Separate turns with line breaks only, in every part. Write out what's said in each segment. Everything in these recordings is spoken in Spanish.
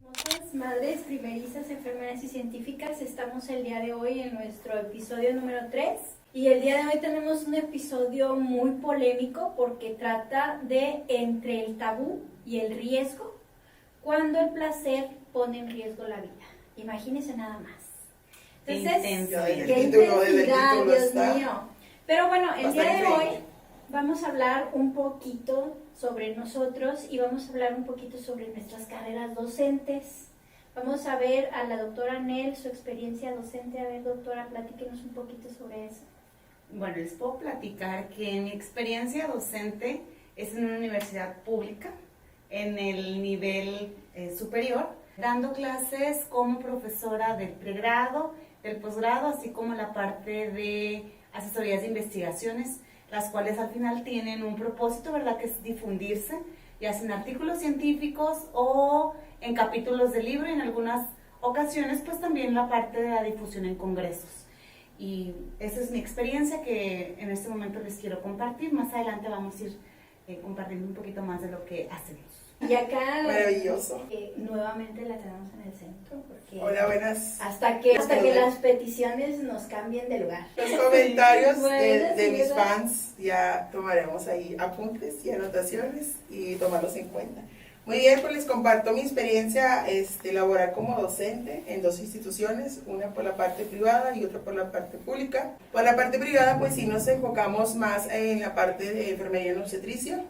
Hermosas madres primerizas, enfermeras y científicas, estamos el día de hoy en nuestro episodio número 3 y el día de hoy tenemos un episodio muy polémico porque trata de entre el tabú y el riesgo cuando el placer pone en riesgo la vida. Imagínense nada más. Entonces, qué intensidad, Dios mío. Pero bueno, el día de hoy vamos a hablar un poquito sobre nosotros y vamos a hablar un poquito sobre nuestras carreras docentes. Vamos a ver a la doctora Nel, su experiencia docente. A ver, doctora, platíquenos un poquito sobre eso.
Bueno, les puedo platicar que mi experiencia docente es en una universidad pública, en el nivel superior, dando clases como profesora del pregrado, del posgrado, así como la parte de asesorías de investigaciones, las cuales al final tienen un propósito, ¿verdad?, que es difundirse, ya sea en artículos científicos o en capítulos de libro y en algunas ocasiones pues también la parte de la difusión en congresos. Y esa es mi experiencia que en este momento les quiero compartir. Más adelante vamos a ir compartiendo un poquito más de lo que hacemos.
Y acá,
maravilloso.
Nuevamente la tenemos en el centro. Porque
hola, buenas.
Hasta que las peticiones nos cambien de lugar.
Los comentarios
Bueno,
de
sí,
mis
¿verdad?
fans ya tomaremos ahí apuntes y anotaciones y tomarlos en cuenta. Muy bien, pues les comparto mi experiencia laboral como docente en dos instituciones, una por la parte privada y otra por la parte pública. Por la parte privada, pues sí nos enfocamos más en la parte de enfermería y obstetricia.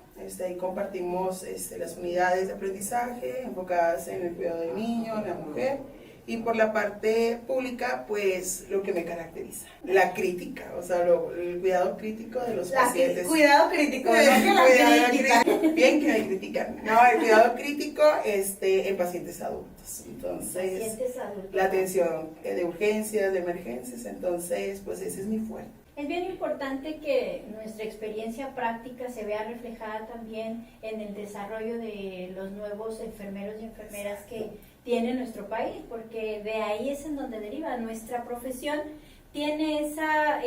Ahí compartimos las unidades de aprendizaje enfocadas en el cuidado del niño, en la mujer. Y por la parte pública, pues lo que me caracteriza, la crítica, o sea, el cuidado crítico de los pacientes.
Cuidado crítico,
Bien que me critican. No, el cuidado crítico en pacientes adultos. Entonces,
Pacientes adultos.
la atención de urgencias, de emergencias, entonces, pues ese es mi fuerte.
Es bien importante que nuestra experiencia práctica se vea reflejada también en el desarrollo de los nuevos enfermeros y enfermeras que tiene nuestro país, porque de ahí es en donde deriva nuestra profesión. Tiene esa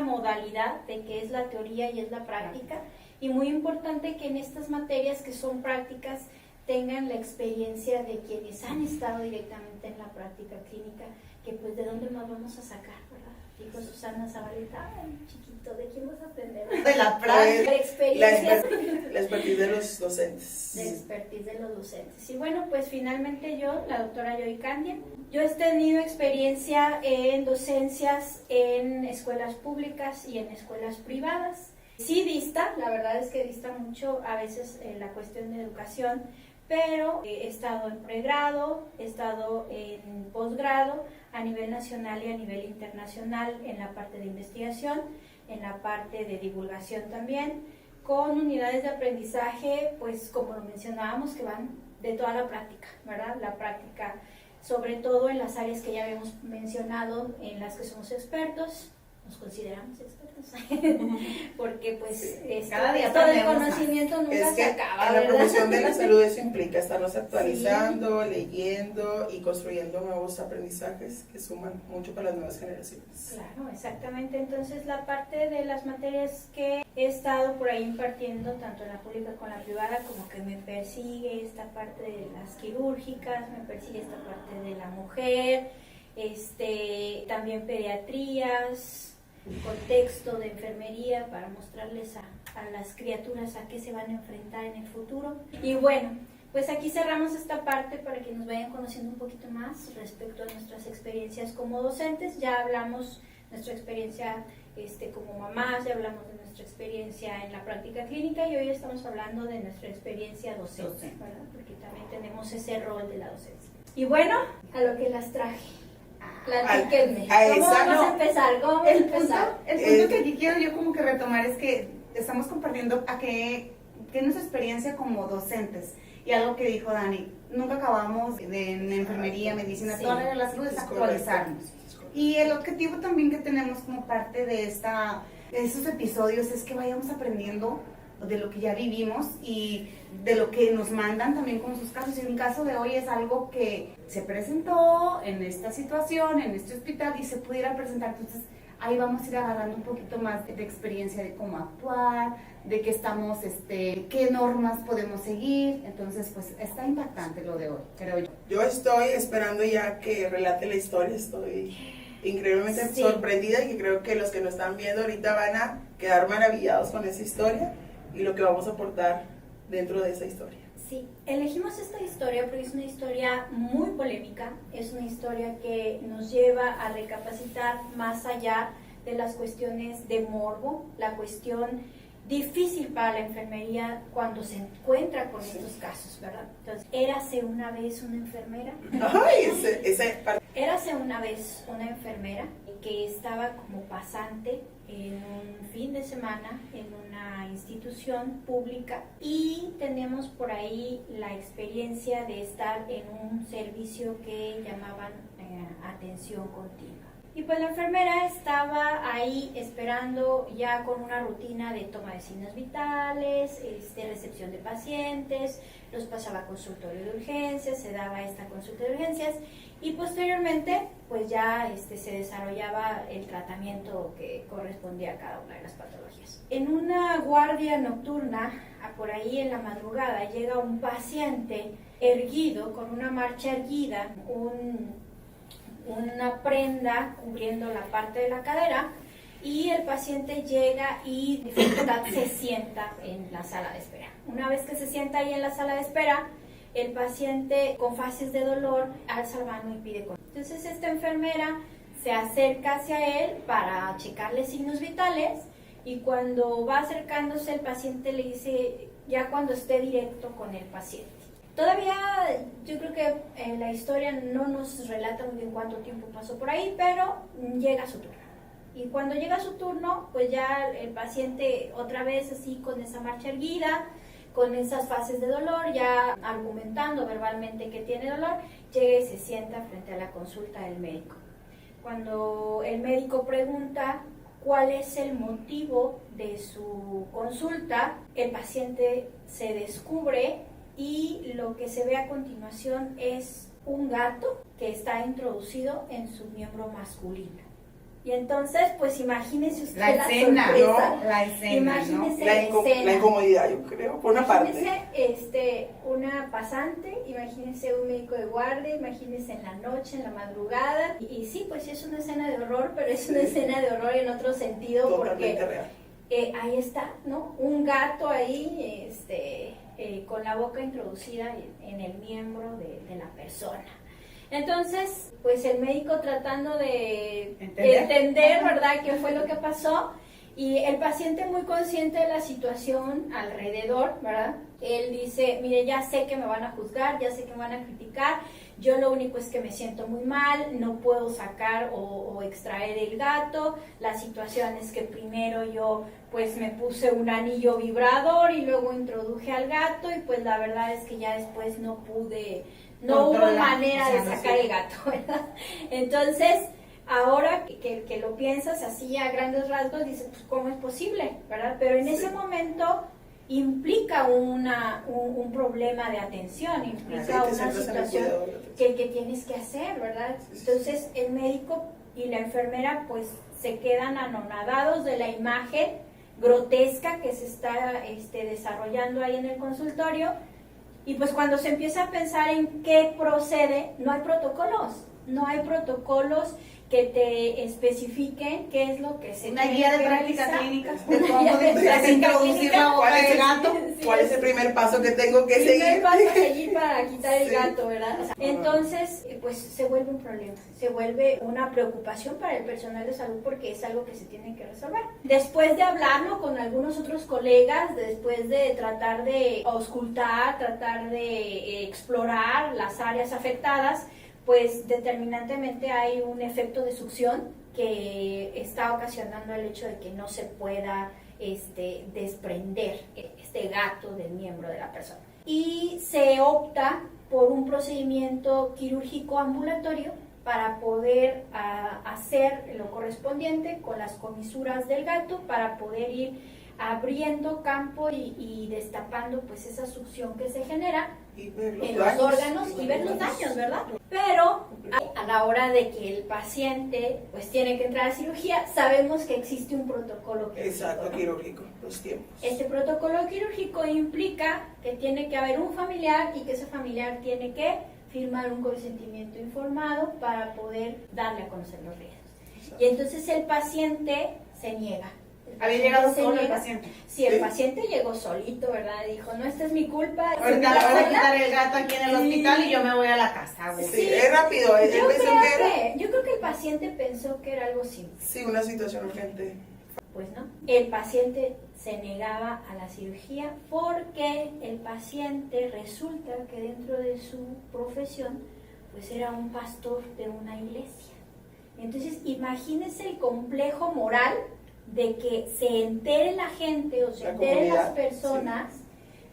modalidad de que es la teoría y es la práctica, y muy importante que en estas materias que son prácticas tengan la experiencia de quienes han estado directamente en la práctica clínica, que pues de dónde más vamos a sacar, ¿verdad? Dijo Susana Zabaleta, ay, chiquito, ¿de quién vas a aprender?
De la práctica.
La experiencia.
La expertise de los docentes.
De expertise de los docentes. Y bueno, pues finalmente yo, la doctora Joy Candia, yo he tenido experiencia en docencias en escuelas públicas y en escuelas privadas. Sí dista, la verdad es que dista mucho a veces la cuestión de educación, pero he estado en pregrado, he estado en posgrado a nivel nacional y a nivel internacional en la parte de investigación, en la parte de divulgación también, con unidades de aprendizaje, pues como lo mencionábamos, que van de toda la práctica, ¿verdad? La práctica, sobre todo en las áreas que ya habíamos mencionado, en las que somos expertos, nos consideramos expertos, porque pues
Cada día
todo el
aprendemos
conocimiento nunca
Es que
se acaba,
en la
¿verdad?
profesión de la salud eso implica estarnos actualizando, leyendo y construyendo nuevos aprendizajes que suman mucho para las nuevas generaciones.
Claro, exactamente. Entonces la parte de las materias que he estado por ahí impartiendo, tanto en la pública como en la privada, como que me persigue esta parte de las quirúrgicas, me persigue esta parte de la mujer, también pediatrías, contexto de enfermería para mostrarles a las criaturas a qué se van a enfrentar en el futuro. Y bueno, pues aquí cerramos esta parte para que nos vayan conociendo un poquito más respecto a nuestras experiencias como docentes. Ya hablamos nuestra experiencia como mamás, ya hablamos de nuestra experiencia en la práctica clínica y hoy estamos hablando de nuestra experiencia docente, ¿verdad? Porque también tenemos ese rol de la docencia. Y bueno, a lo que las traje. Platíquenme. ¿Cómo vamos a empezar? ¿Cómo vamos a empezar?
El punto que aquí quiero yo como que retomar es que estamos compartiendo qué es nuestra experiencia como docentes. Y algo que dijo Dani, nunca acabamos en enfermería, medicina,
Sí,
toda la de la salud es actualizarnos. Y el objetivo también que tenemos como parte de estos episodios es que vayamos aprendiendo de lo que ya vivimos y de lo que nos mandan también con sus casos. Y en el caso de hoy es algo que se presentó en esta situación, en este hospital y se pudiera presentar. Entonces ahí vamos a ir agarrando un poquito más de experiencia de cómo actuar, de qué estamos, qué normas podemos seguir. Entonces, pues está impactante lo de hoy, creo yo.
Yo estoy esperando ya que relate la historia, estoy increíblemente sorprendida y que creo que los que nos están viendo ahorita van a quedar maravillados con esa historia y lo que vamos a aportar dentro de esa historia.
Sí, elegimos esta historia porque es una historia muy polémica, es una historia que nos lleva a recapacitar más allá de las cuestiones de morbo, la cuestión difícil para la enfermería cuando se encuentra con estos casos, ¿verdad? Entonces, érase una vez una enfermera.
Ay,
Érase una vez una enfermera que estaba como pasante en un fin de semana en una institución pública y tenemos por ahí la experiencia de estar en un servicio que llamaban atención continua. Y pues la enfermera estaba ahí esperando ya con una rutina de toma de signos vitales, recepción de pacientes, los pasaba a consultorio de urgencias, se daba esta consulta de urgencias y posteriormente pues ya se desarrollaba el tratamiento que correspondía a cada una de las patologías. En una guardia nocturna, por ahí en la madrugada, llega un paciente erguido, con una marcha erguida, una prenda cubriendo la parte de la cadera y el paciente llega y de dificultad se sienta en la sala de espera. Una vez que se sienta ahí en la sala de espera, el paciente con fases de dolor alza la mano y pide consulta. Entonces esta enfermera se acerca hacia él para checarle signos vitales y cuando va acercándose el paciente le dice ya cuando esté directo con el paciente. Todavía yo creo que la historia no nos relata muy bien cuánto tiempo pasó por ahí, pero llega su turno. Y cuando llega su turno, pues ya el paciente otra vez así con esa marcha erguida, con esas fases de dolor, ya argumentando verbalmente que tiene dolor, llega y se sienta frente a la consulta del médico. Cuando el médico pregunta cuál es el motivo de su consulta, el paciente se descubre y lo que se ve a continuación es un gato que está introducido en su miembro masculino. Y entonces, pues imagínese usted
la escena,
sorpresa.
¿no? La escena,
Imagínese
¿no?
la escena.
La incomodidad, yo creo, por una parte.
Imagínese una pasante, imagínese un médico de guardia, imagínese en la noche, en la madrugada. Y sí, pues es una escena de horror, pero es una escena de horror en otro sentido.
Totalmente
porque
real.
Ahí está, ¿no? Un gato ahí, con la boca introducida en el miembro de la persona. Entonces, pues el médico tratando de entender, ¿verdad?, qué fue lo que pasó, y el paciente muy consciente de la situación alrededor, ¿verdad? Él dice, mire, ya sé que me van a juzgar, ya sé que me van a criticar, yo lo único es que me siento muy mal, no puedo sacar o extraer el gato, la situación es que primero yo pues me puse un anillo vibrador y luego introduje al gato y pues la verdad es que ya después no hubo manera de sacar el gato, ¿verdad? Entonces, ahora que lo piensas así a grandes rasgos, dices, pues ¿cómo es posible? ¿Verdad? Pero en ese momento implica un problema de atención, implica una situación que tienes que hacer, ¿verdad? Entonces el médico y la enfermera pues se quedan anonadados de la imagen grotesca que se está desarrollando ahí en el consultorio, y pues cuando se empieza a pensar en qué procede, no hay protocolos que te especifiquen qué es lo que se
una
tiene
guía de
que
práctica
realizar.
clínica
Una guía de práctica
introducir
clínica.
la boca del gato.
¿Cuál es el primer paso que tengo que seguir?
El primer paso a seguir para quitar el
Sí.
gato, ¿verdad? O sea, entonces, pues se vuelve un problema, se vuelve una preocupación para el personal de salud porque es algo que se tiene que resolver. Después de hablarlo con algunos otros colegas, después de tratar de auscultar, tratar de explorar las áreas afectadas, pues determinantemente hay un efecto de succión que está ocasionando el hecho de que no se pueda desprender este gato del miembro de la persona. Y se opta por un procedimiento quirúrgico ambulatorio para poder hacer lo correspondiente con las comisuras del gato para poder ir abriendo campo y destapando pues esa succión que se genera
Y ver
en los órganos y ver los daños, ¿verdad? Pero a la hora de que el paciente pues tiene que entrar a cirugía, sabemos que existe un protocolo quirúrgico.
Exacto,
¿no?
quirúrgico, los tiempos.
Este protocolo quirúrgico implica que tiene que haber un familiar y que ese familiar tiene que firmar un consentimiento informado para poder darle a conocer los riesgos. Y entonces el paciente se niega.
¿Había llegado solo el paciente?
Sí, el paciente llegó solito, ¿verdad? Dijo, no, esta es mi culpa.
Ahorita le voy a quitar el gato aquí en el hospital y yo me voy a la casa, güey.
Sí, es rápido.
Yo creo que el paciente pensó que era algo simple.
Sí, una situación urgente.
Pues no. El paciente se negaba a la cirugía porque el paciente resulta que dentro de su profesión, pues era un pastor de una iglesia. Entonces, imagínense el complejo moral de que se entere la gente o se enteren las personas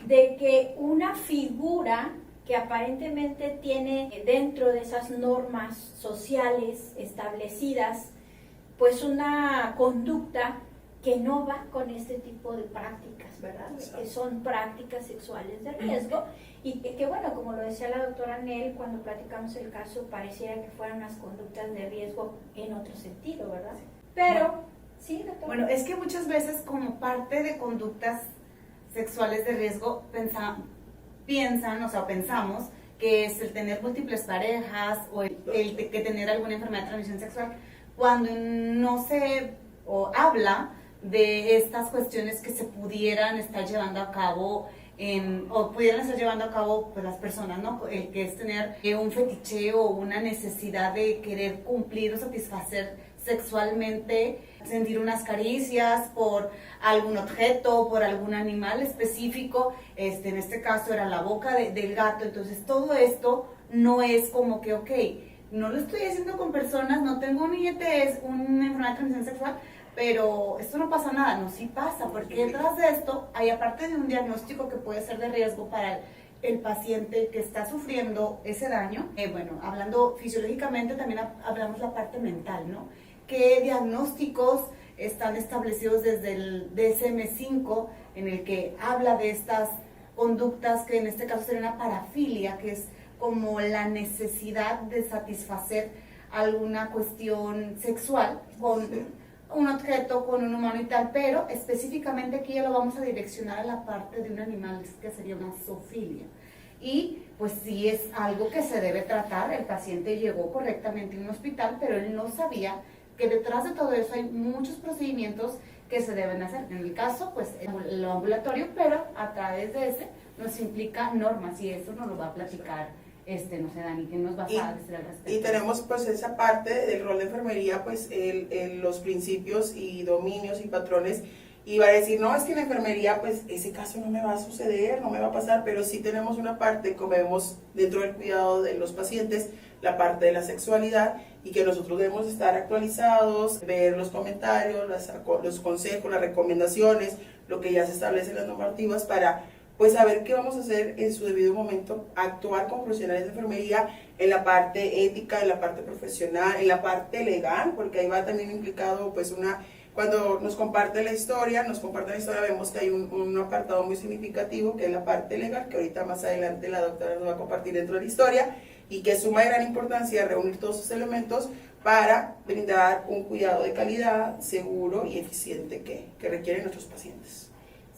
de que una figura que aparentemente tiene dentro de esas normas sociales establecidas pues una conducta que no va con este tipo de prácticas, ¿verdad? Que son prácticas sexuales de riesgo y que bueno, como lo decía la doctora Nel cuando platicamos el caso, pareciera que fueran unas conductas de riesgo en otro sentido, ¿verdad? Pero sí, doctor.
Bueno, es que muchas veces como parte de conductas sexuales de riesgo pensamos que es el tener múltiples parejas o el que tener alguna enfermedad de transmisión sexual, cuando no se habla de estas cuestiones que se pudieran estar llevando a cabo o pudieran estar llevando a cabo pues, las personas, ¿no? El que es tener un fetiche o una necesidad de querer cumplir o satisfacer sexualmente, sentir unas caricias por algún objeto, por algún animal específico, en este caso era la boca del gato, entonces todo esto no es como que, ok, no lo estoy haciendo con personas, no tengo un IETS, una enfermedad de transmisión sexual, pero esto no pasa nada, no, sí pasa, porque detrás de esto hay aparte de un diagnóstico que puede ser de riesgo para el paciente que está sufriendo ese daño, bueno, hablando fisiológicamente también hablamos la parte mental, ¿no? ¿Qué diagnósticos están establecidos desde el DSM-5 en el que habla de estas conductas que en este caso sería una parafilia, que es como la necesidad de satisfacer alguna cuestión sexual con un objeto, con un humano y tal, pero específicamente aquí ya lo vamos a direccionar a la parte de un animal que sería una zoofilia. Y pues sí es algo que se debe tratar, el paciente llegó correctamente a un hospital, pero él no sabía que detrás de todo eso hay muchos procedimientos que se deben hacer. En el caso, pues lo ambulatorio, pero a través de ese nos implica normas y eso nos lo va a platicar, no sé, Dani, ¿qué nos vas a decir al respecto?
Y tenemos pues esa parte del rol de enfermería, pues los principios y dominios y patrones, y va a decir, no, es que en la enfermería pues ese caso no me va a suceder, no me va a pasar, pero sí tenemos una parte, como vemos dentro del cuidado de los pacientes, la parte de la sexualidad, y que nosotros debemos estar actualizados, ver los comentarios, los consejos, las recomendaciones, lo que ya se establece en las normativas para pues saber qué vamos a hacer en su debido momento, actuar como profesionales de enfermería en la parte ética, en la parte profesional, en la parte legal, porque ahí va también implicado pues cuando nos comparte la historia, vemos que hay un apartado muy significativo que es la parte legal, que ahorita más adelante la doctora nos va a compartir dentro de la historia, y que suma de gran importancia reunir todos esos elementos para brindar un cuidado de calidad, seguro y eficiente que requieren nuestros pacientes.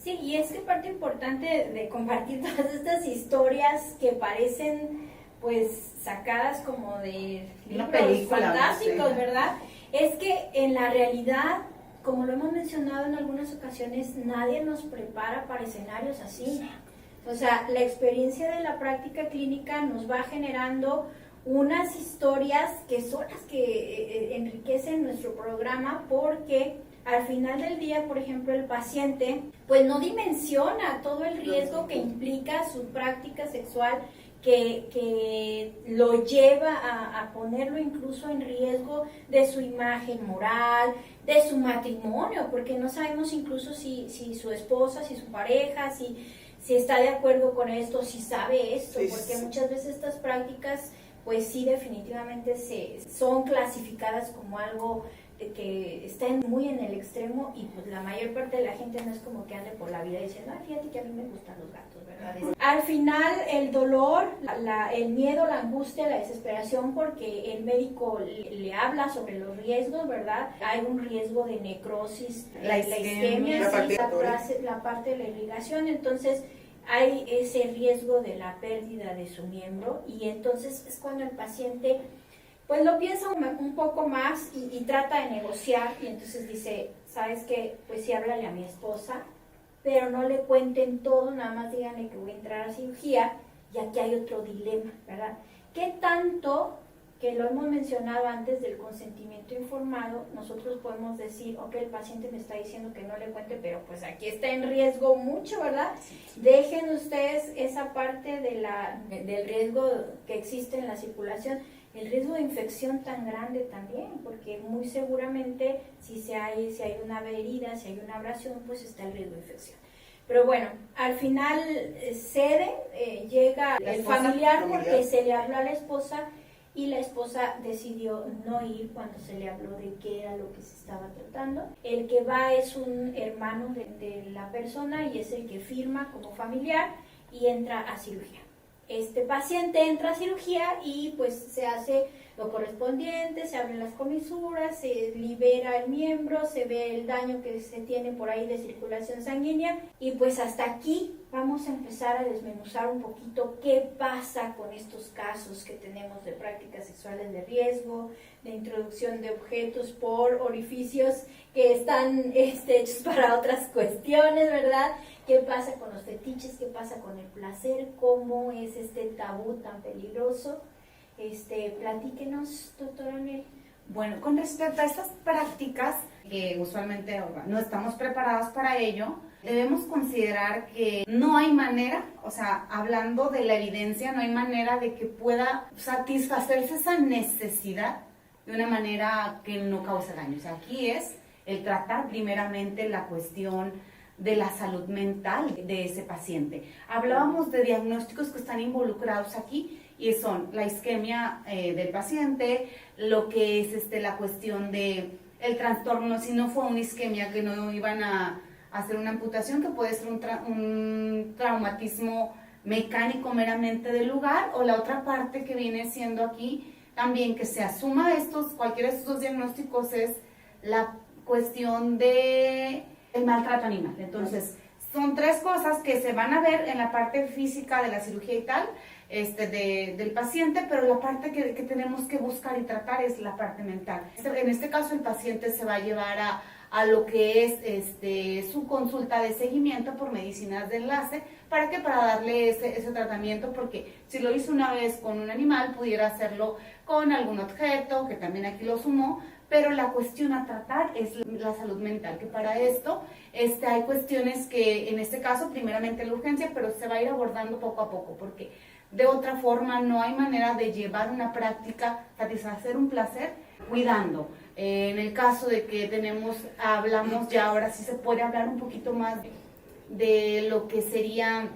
Sí, y es que parte importante de compartir todas estas historias que parecen pues sacadas como de libros fantásticos, sí, ¿verdad? Es que en la realidad, como lo hemos mencionado en algunas ocasiones, nadie nos prepara para escenarios así. O sea, la experiencia de la práctica clínica nos va generando unas historias que son las que enriquecen nuestro programa, porque al final del día, por ejemplo, el paciente pues no dimensiona todo el riesgo que implica su práctica sexual, que lo lleva a ponerlo incluso en riesgo de su imagen moral, de su matrimonio, porque no sabemos incluso si su esposa, si su pareja, si está de acuerdo con esto, si sabe esto, sí, porque muchas veces estas prácticas pues sí definitivamente son clasificadas como algo que estén muy en el extremo y pues la mayor parte de la gente no es como que ande por la vida diciendo, ay, fíjate que a mí me gustan los gatos, ¿verdad? Al final el dolor, el miedo, la angustia, la desesperación porque el médico le habla sobre los riesgos, ¿verdad? Hay un riesgo de necrosis, la isquemia, la parte de la irrigación, entonces hay ese riesgo de la pérdida de su miembro y entonces es cuando el paciente pues lo piensa un poco más y trata de negociar y entonces dice, ¿sabes qué? Pues sí, háblale a mi esposa, pero no le cuenten todo, nada más díganle que voy a entrar a cirugía y aquí hay otro dilema, ¿verdad? ¿Qué tanto, que lo hemos mencionado antes del consentimiento informado, nosotros podemos decir, ok, el paciente me está diciendo que no le cuente, pero pues aquí está en riesgo mucho, ¿verdad? Dejen ustedes esa parte del riesgo que existe en la circulación, el riesgo de infección tan grande también, porque muy seguramente si hay una herida, si hay una abrasión, pues está el riesgo de infección. Pero bueno, al final cede, llega el familiar porque se le habló a la esposa y la esposa decidió no ir cuando se le habló de qué era lo que se estaba tratando. El que va es un hermano de la persona y es el que firma como familiar y entra a cirugía. Este paciente entra a cirugía y pues se hace lo correspondiente, se abren las comisuras, se libera el miembro, se ve el daño que se tiene por ahí de circulación sanguínea y pues hasta aquí vamos a empezar a desmenuzar un poquito qué pasa con estos casos que tenemos de prácticas sexuales de riesgo, de introducción de objetos por orificios que están hechos para otras cuestiones, ¿verdad? ¿Qué pasa con los fetiches? ¿Qué pasa con el placer? ¿Cómo es este tabú tan peligroso? Platíquenos, doctora Anel.
Bueno, con respecto a estas prácticas que usualmente no estamos preparadas para ello, debemos considerar que no hay manera, o sea, hablando de la evidencia, no hay manera de que pueda satisfacerse esa necesidad de una manera que no cause daño. O sea, aquí es el tratar primeramente la cuestión de la salud mental de ese paciente. Hablábamos de diagnósticos que están involucrados aquí y son la isquemia del paciente, lo que es la cuestión de el trastorno, si no fue una isquemia que no iban a hacer una amputación, que puede ser un traumatismo mecánico meramente del lugar, o la otra parte que viene siendo aquí también que se asuma cualquiera de estos dos diagnósticos es la cuestión de el maltrato animal. Entonces, son tres cosas que se van a ver en la parte física de la cirugía y tal, del paciente, pero la parte que tenemos que buscar y tratar es la parte mental. En este caso, el paciente se va a llevar a lo que es su consulta de seguimiento por medicinas de enlace. ¿Para qué? Para darle ese tratamiento, porque si lo hizo una vez con un animal, pudiera hacerlo con algún objeto, que también aquí lo sumó, pero la cuestión a tratar es la salud mental, que para esto hay cuestiones que en este caso primeramente la urgencia, pero se va a ir abordando poco a poco, porque de otra forma no hay manera de llevar una práctica, satisfacer un placer cuidando. En el caso de que hablamos ya, ahora sí se puede hablar un poquito más de lo que sería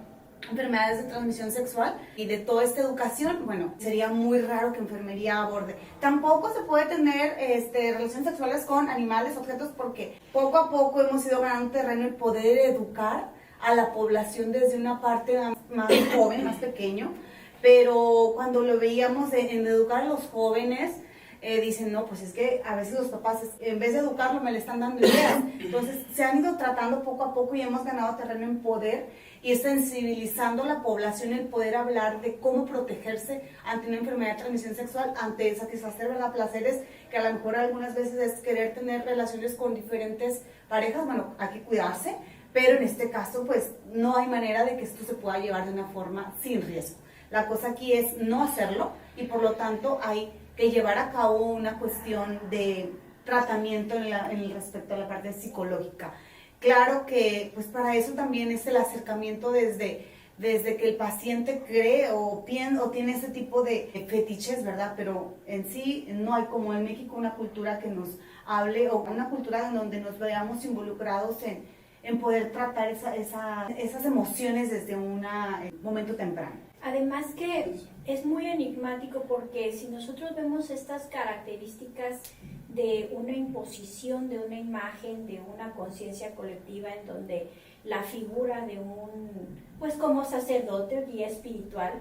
enfermedades de transmisión sexual y de toda esta educación. Bueno, sería muy raro que enfermería aborde. Tampoco se puede tener relaciones sexuales con animales, objetos, porque poco a poco hemos ido ganando terreno el poder educar a la población desde una parte más joven, más pequeño, pero cuando lo veíamos en educar a los jóvenes, dicen, no, pues es que a veces los papás, en vez de educarlo, me le están dando ideas. Entonces, se han ido tratando poco a poco y hemos ganado terreno en poder y sensibilizando a la población el poder hablar de cómo protegerse ante una enfermedad de transmisión sexual, ante satisfacer, ¿verdad?, placeres que a lo mejor algunas veces es querer tener relaciones con diferentes parejas. Bueno, hay que cuidarse, pero en este caso, pues, no hay manera de que esto se pueda llevar de una forma sin riesgo. La cosa aquí es no hacerlo y por lo tanto hay que llevar a cabo una cuestión de tratamiento en respecto a la parte psicológica. Claro que pues para eso también es el acercamiento desde que el paciente cree o tiene ese tipo de fetiches, ¿verdad? Pero en sí no hay como en México una cultura que nos hable o una cultura en donde nos veamos involucrados en poder tratar esas emociones desde un momento temprano.
Además que es muy enigmático porque si nosotros vemos estas características de una imposición, de una imagen, de una conciencia colectiva en donde la figura de un, pues como sacerdote o guía espiritual,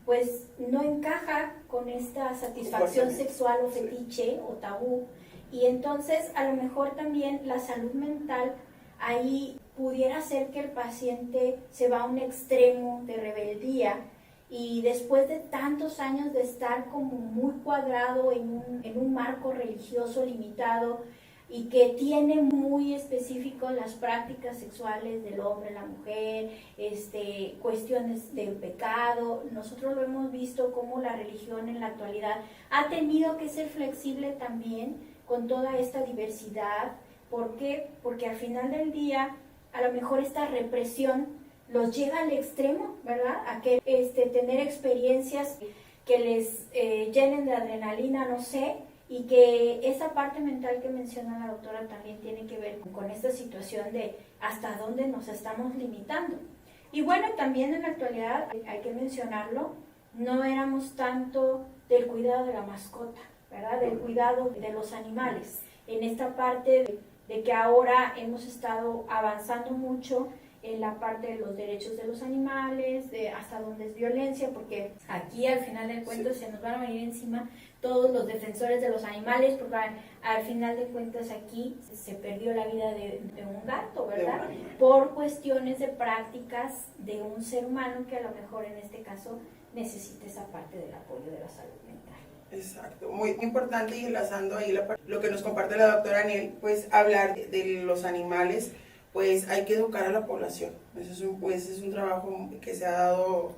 pues no encaja con esta satisfacción sexual o fetiche o tabú. Y entonces a lo mejor también la salud mental ahí pudiera ser que el paciente se va a un extremo de rebeldía y después de tantos años de estar como muy cuadrado en un marco religioso limitado y que tiene muy específicos las prácticas sexuales del hombre, la mujer, cuestiones del pecado. Nosotros lo hemos visto como la religión en la actualidad ha tenido que ser flexible también con toda esta diversidad. ¿Por qué? Porque al final del día a lo mejor esta represión los llega al extremo, ¿verdad? A que tener experiencias que les llenen de adrenalina, no sé, y que esa parte mental que menciona la doctora también tiene que ver con esta situación de hasta dónde nos estamos limitando. Y bueno, también en la actualidad, hay que mencionarlo, no éramos tanto del cuidado de la mascota, ¿verdad? Del cuidado de los animales. En esta parte de que ahora hemos estado avanzando mucho en la parte de los derechos de los animales, de hasta dónde es violencia, porque aquí al final del cuento se nos van a venir encima todos los defensores de los animales, porque al final de cuentas aquí se perdió la vida de un gato, ¿verdad? Por cuestiones de prácticas de un ser humano que a lo mejor en este caso necesita esa parte del apoyo de la salud mental.
Exacto, muy importante, y enlazando ahí lo que nos comparte la doctora Aniel, pues hablar de los animales, pues hay que educar a la población. Eso es un trabajo que se ha dado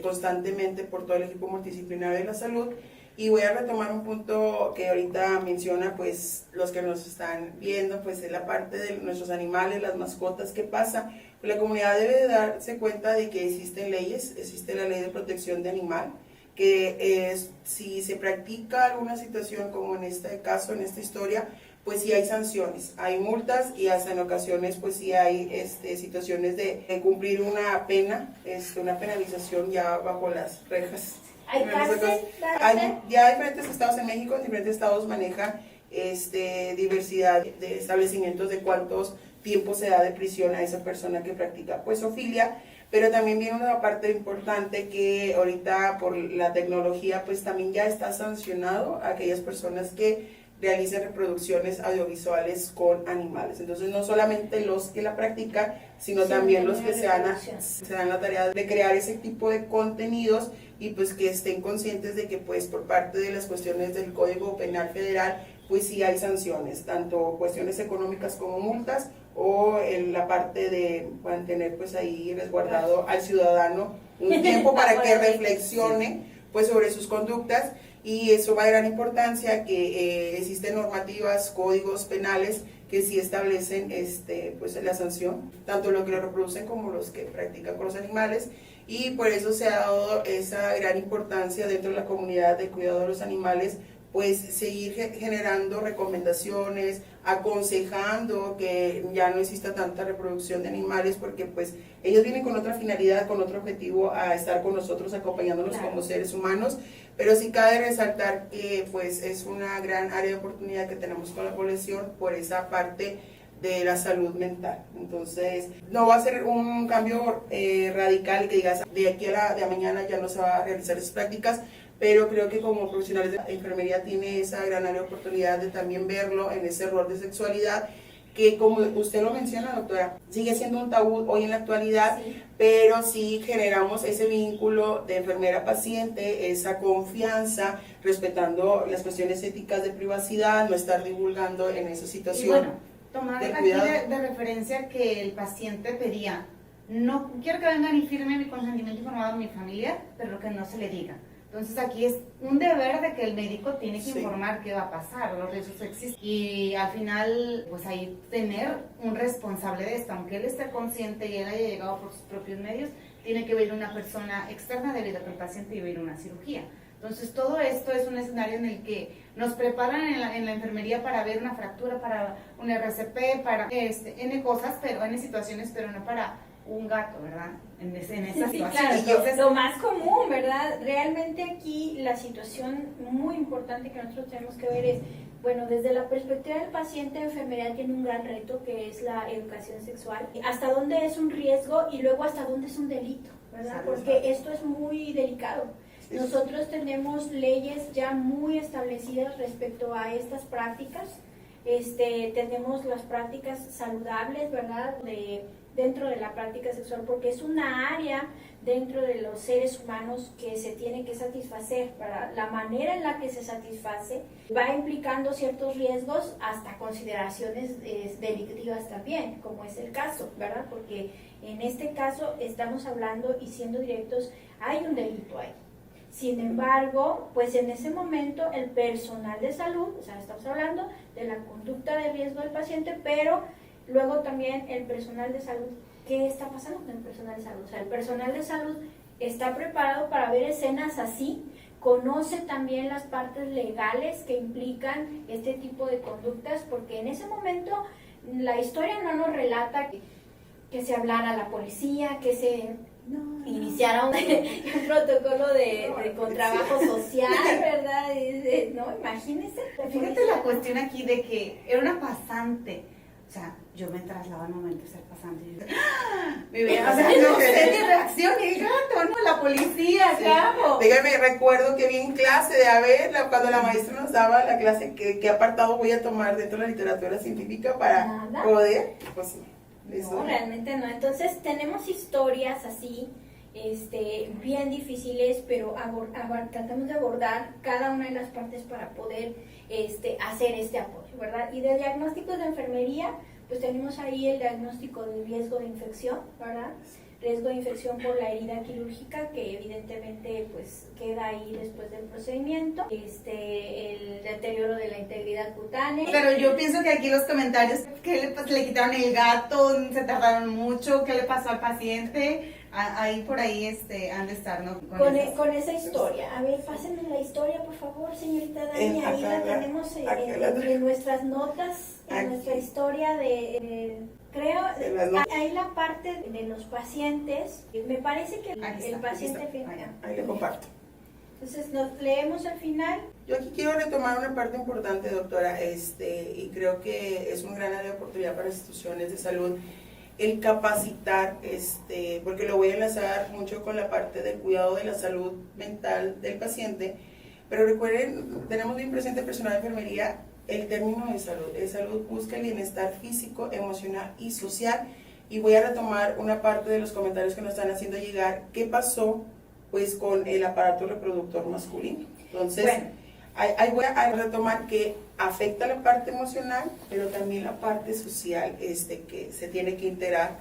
constantemente por todo el equipo multidisciplinario de la salud. Y voy a retomar un punto que ahorita menciona, pues los que nos están viendo, pues es la parte de nuestros animales, las mascotas. ¿Qué pasa? Pues la comunidad debe de darse cuenta de que existen leyes, existe la ley de protección de animal, que si se practica alguna situación como en este caso, en esta historia, pues sí hay sanciones, hay multas y hasta en ocasiones pues sí hay situaciones de cumplir una pena, una penalización ya bajo las rejas.
¿Hay cárcel?
Ya diferentes estados en México, diferentes estados manejan diversidad de establecimientos de cuántos tiempos se da de prisión a esa persona que practica pues zoofilia. Pero también viene una parte importante que ahorita por la tecnología pues también ya está sancionado a aquellas personas que realicen reproducciones audiovisuales con animales. Entonces no solamente los que la practican, sino también los que se dan la tarea de crear ese tipo de contenidos y pues que estén conscientes de que pues por parte de las cuestiones del Código Penal Federal pues sí hay sanciones, tanto cuestiones económicas como multas o en la parte de mantener pues ahí resguardado al ciudadano un tiempo para que reflexione pues sobre sus conductas. Y eso va de gran importancia que existen normativas, códigos penales que sí establecen pues la sanción, tanto los que lo reproducen como los que practican con los animales, y por eso se ha dado esa gran importancia dentro de la comunidad de cuidado de los animales, pues seguir generando recomendaciones, aconsejando que ya no exista tanta reproducción de animales, porque pues ellos vienen con otra finalidad, con otro objetivo a estar con nosotros, acompañándonos como seres humanos, pero sí cabe resaltar que pues es una gran área de oportunidad que tenemos con la población por esa parte de la salud mental. Entonces no va a ser un cambio radical que digas de aquí de mañana ya no se va a realizar esas prácticas, pero creo que como profesionales de la enfermería tiene esa gran área de oportunidad de también verlo en ese rol de sexualidad, que como usted lo menciona, doctora, sigue siendo un tabú hoy en la actualidad, sí. Pero sí generamos ese vínculo de enfermera-paciente, esa confianza, respetando las cuestiones éticas de privacidad, no estar divulgando en esa situación.
Y bueno, tomar aquí de referencia que el paciente pedía, no quiero que vengan y firmen mi consentimiento informado a mi familia, pero que no se le diga. Entonces aquí es un deber de que el médico tiene que informar qué va a pasar, los riesgos existen. Y al final, pues ahí tener un responsable de esto, aunque él esté consciente y él haya llegado por sus propios medios, tiene que venir una persona externa debido a que el paciente iba a ir a una cirugía. Entonces todo esto es un escenario en el que nos preparan en la enfermería para ver una fractura, para un RCP, para N cosas, pero N situaciones, pero no para un gato, ¿verdad? En esa situación.
Claro, entonces, lo más común, ¿verdad? Realmente aquí la situación muy importante que nosotros tenemos que ver es Bueno, desde la perspectiva del paciente, enfermería tiene un gran reto que es la educación sexual. Hasta dónde es un riesgo y luego hasta dónde es un delito, ¿verdad? Porque esto es muy delicado. Nosotros tenemos leyes ya muy establecidas respecto a estas prácticas. Tenemos las prácticas saludables, ¿verdad? Dentro de la práctica sexual, porque es una área dentro de los seres humanos que se tiene que satisfacer. Para la manera en la que se satisface va implicando ciertos riesgos hasta consideraciones delictivas también, como es el caso, ¿verdad? Porque en este caso estamos hablando y siendo directos, hay un delito ahí. Sin embargo, pues en ese momento el personal de salud, o sea, estamos hablando de la conducta de riesgo del paciente, pero luego también el personal de salud, ¿qué está pasando con el personal de salud? O sea, el personal de salud está preparado para ver escenas así, conoce también las partes legales que implican este tipo de conductas, porque en ese momento la historia no nos relata que se hablara a la policía, que se iniciara un protocolo de contrabajo social, ¿verdad? No, imagínense.
Fíjate la cuestión aquí de que era una pasante. O sea, yo me traslado al momento de ser pasante. Y o sea, no sé mi reacción, el gato, ¿no? La policía, claro.
Dígame, recuerdo que vi en clase cuando la maestra nos daba la clase, qué apartado voy a tomar dentro de la literatura científica para poder, pues sí.
No, realmente no. Entonces tenemos historias así, bien difíciles, pero tratamos de abordar cada una de las partes para poder hacer este apoyo, ¿verdad? Y de diagnósticos de enfermería, pues tenemos ahí el diagnóstico de riesgo de infección, ¿verdad? Riesgo de infección por la herida quirúrgica, que evidentemente pues queda ahí después del procedimiento, el deterioro de la integridad cutánea.
Pero yo pienso que aquí los comentarios, que le quitaron el gato, se tardaron mucho, qué le pasó al paciente, ahí por ahí han de estar, ¿no?
Con esa historia. A ver, pásenme la historia, por favor, señorita Dani, ahí la tenemos en nuestras notas, en nuestra historia creo, ahí la parte de los pacientes, me parece que el paciente...
Ahí le comparto.
Entonces, nos leemos al final.
Yo aquí quiero retomar una parte importante, doctora, y creo que es un gran área de oportunidad para instituciones de salud, el capacitar, porque lo voy a enlazar mucho con la parte del cuidado de la salud mental del paciente, pero recuerden, tenemos bien presente el personal de enfermería, el término de salud. El salud busca el bienestar físico, emocional y social. Y voy a retomar una parte de los comentarios que nos están haciendo llegar. ¿Qué pasó pues con el aparato reproductor masculino? Entonces, bueno, ahí voy a retomar que afecta la parte emocional, pero también la parte social, que se tiene que integrar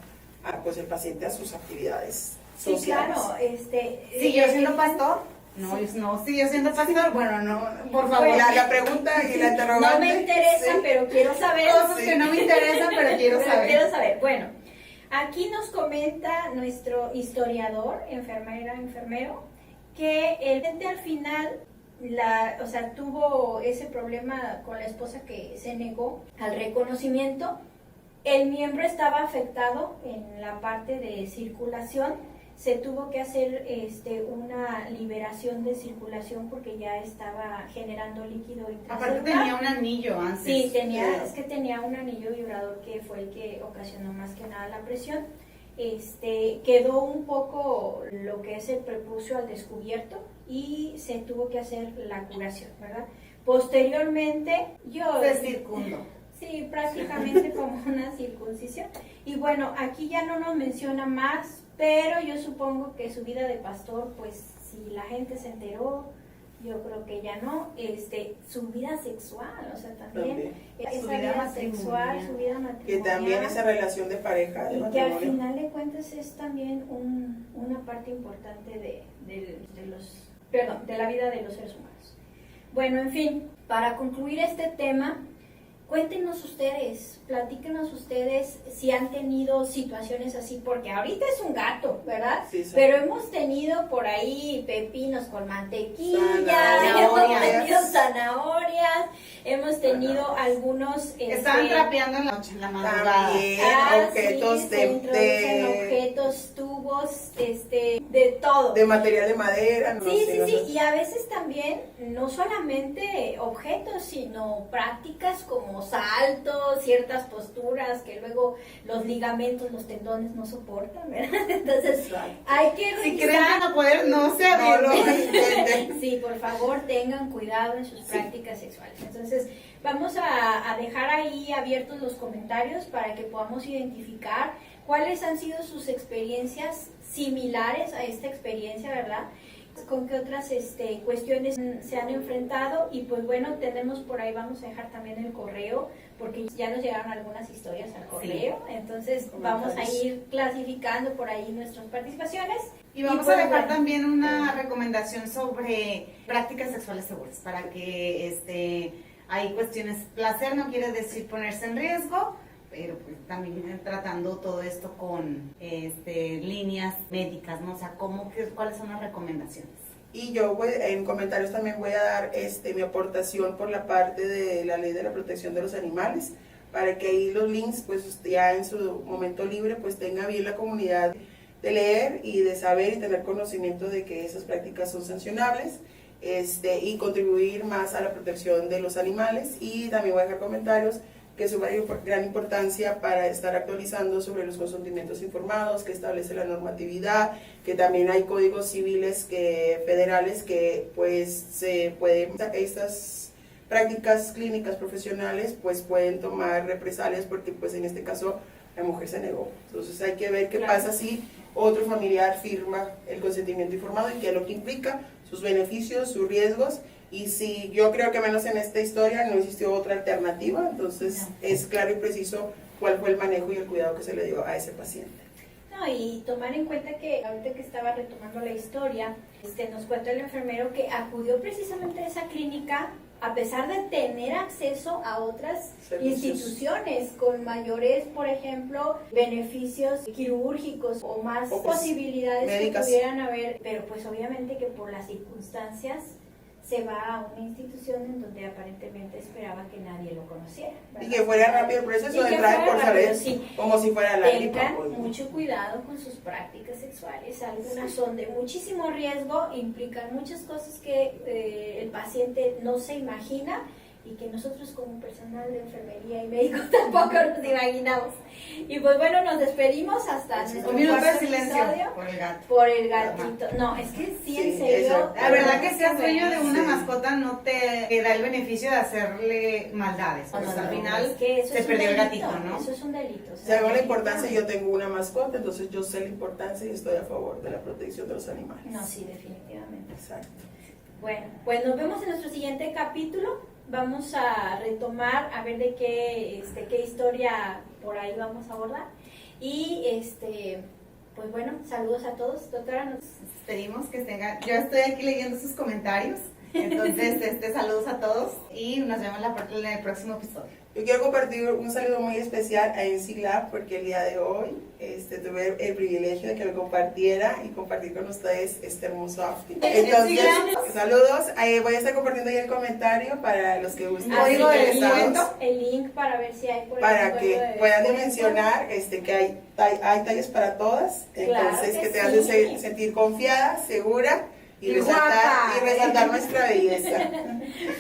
pues el paciente a sus actividades sociales.
Sí, claro.
¿Siguió siendo pastor? No, sí. No, siguió siendo pastor. Bueno, no, por favor.
Bueno,
la pregunta y la interrogante.
No me interesa, sí, pero quiero saber.
Cosas que no me interesan, pero quiero saber.
Bueno, aquí nos comenta nuestro historiador, enfermero, que el paciente al final, tuvo ese problema con la esposa que se negó al reconocimiento. El miembro estaba afectado en la parte de circulación. Se tuvo que hacer una liberación de circulación porque ya estaba generando líquido intracelular.
Aparte tenía un anillo antes.
Sí, tenía un anillo vibrador que fue el que ocasionó más que nada la presión. Quedó un poco lo que es el prepucio al descubierto y se tuvo que hacer la curación, ¿verdad? Posteriormente
se circundó.
Sí, prácticamente como una circuncisión. Y bueno, aquí ya no nos menciona más, pero yo supongo que su vida de pastor, pues si la gente se enteró, yo creo que ya no, su vida sexual, o sea, también. Esa vida sexual, su vida matrimonial.
Que también esa relación de pareja, de
y
matrimonio.
que al final de cuentas es también una parte importante de la vida de los seres humanos. Bueno, en fin, para concluir este tema, cuéntenos ustedes, platíquenos ustedes si han tenido situaciones así, porque ahorita es un gato, ¿verdad?
Sí,
pero hemos tenido por ahí pepinos con mantequilla, hemos tenido zanahorias, hemos tenido algunos...
Estaban trapeando en la noche, en la madrugada.
También objetos
sí, se introducen objetos, tubos, de todo.
de material de madera. No
Sí,
sé,
sí,
no
sí,
sé.
y a veces también no solamente objetos, sino prácticas como saltos, ciertas posturas que luego los ligamentos, los tendones no soportan, ¿verdad? Entonces
Exacto.
hay que
Si
revisar.
creen que no poder, no se
No lo
avienten.
intenten.
Sí, por favor, tengan cuidado en sus prácticas sexuales. Entonces, vamos a dejar ahí abiertos los comentarios para que podamos identificar cuáles han sido sus experiencias similares a esta experiencia, ¿verdad? Con qué otras cuestiones se han enfrentado. Y pues bueno, tenemos por ahí, vamos a dejar también el correo, porque ya nos llegaron algunas historias al correo. Entonces, vamos a ir clasificando por ahí nuestras participaciones.
Y vamos
pues,
a dejar
bueno,
también una recomendación sobre prácticas sexuales seguras, para que hay cuestiones, placer no quiere decir ponerse en riesgo, pero pues también tratando todo esto con líneas médicas, ¿no? O sea, ¿cuáles son las recomendaciones?
Y yo en comentarios también voy a dar mi aportación por la parte de la ley de la protección de los animales, para que ahí los links, pues ya en su momento libre, pues tenga bien la comunidad de leer y de saber y tener conocimiento de que esas prácticas son sancionables, y contribuir más a la protección de los animales. Y también voy a dejar comentarios que es de gran importancia para estar actualizando sobre los consentimientos informados, que establece la normatividad, que también hay códigos civiles federales que pues se pueden, estas prácticas clínicas profesionales pues pueden tomar represalias, porque pues en este caso la mujer se negó. Entonces hay que ver qué pasa si otro familiar firma el consentimiento informado y qué es lo que implica, sus beneficios, sus riesgos. Y si yo creo que menos en esta historia no existió otra alternativa, entonces es claro y preciso cuál fue el manejo y el cuidado que se le dio a ese paciente.
No, y tomar en cuenta que ahorita que estaba retomando la historia, nos cuenta el enfermero que acudió precisamente a esa clínica a pesar de tener acceso a otras instituciones con mayores, por ejemplo, beneficios quirúrgicos o más posibilidades médicas que pudieran haber, pero pues obviamente que por las circunstancias se va a una institución en donde aparentemente esperaba que nadie lo conociera, ¿verdad?
Y que fuera rápido el proceso de entrar por saber, como si fuera la gripa.
Tengan mucho cuidado con sus prácticas sexuales, algunas son de muchísimo riesgo, implican muchas cosas que el paciente no se imagina y que nosotros como personal de enfermería y médicos tampoco nos imaginamos. Y pues bueno, nos despedimos hasta nuestro
Un minuto de
cuarto
silencio
episodio
por el gato.
por el gatito. No, es que sí, en serio.
Eso.
La verdad que seas dueño de una
Sí.
mascota no te da el beneficio de hacerle maldades.
No,
Pues
no,
al
no,
final
es que eso
se
es un
perdió el
delito,
gatito, ¿no?
Eso es un delito.
Sabemos la importancia, yo tengo una mascota, entonces yo sé la importancia y estoy a favor de la protección de los animales.
No, sí, definitivamente.
Exacto.
Bueno, pues nos vemos en nuestro siguiente capítulo. Vamos a retomar a ver de qué historia por ahí vamos a abordar. Y pues bueno, saludos a todos. Doctora, nos
Pedimos que tengan, yo estoy aquí leyendo sus comentarios, entonces saludos a todos y nos vemos en el próximo episodio.
Yo quiero compartir un saludo muy especial a NC Lab, porque el día de hoy tuve el privilegio de que me compartiera y compartir con ustedes este hermoso outfit. Entonces, saludos. Voy a estar compartiendo ahí el comentario para los que gusten.
Código de
interesados,
descuento.
el link para ver si hay por ahí
para
un
que
código de
puedan
descuento.
dimensionar que hay talles para todas,
Claro
entonces
que
que te
sí.
hacen sentir confiada, segura y
Y guapa.
resaltar nuestra belleza.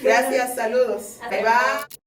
Gracias, saludos.
Hasta
Bye
luego.
bye.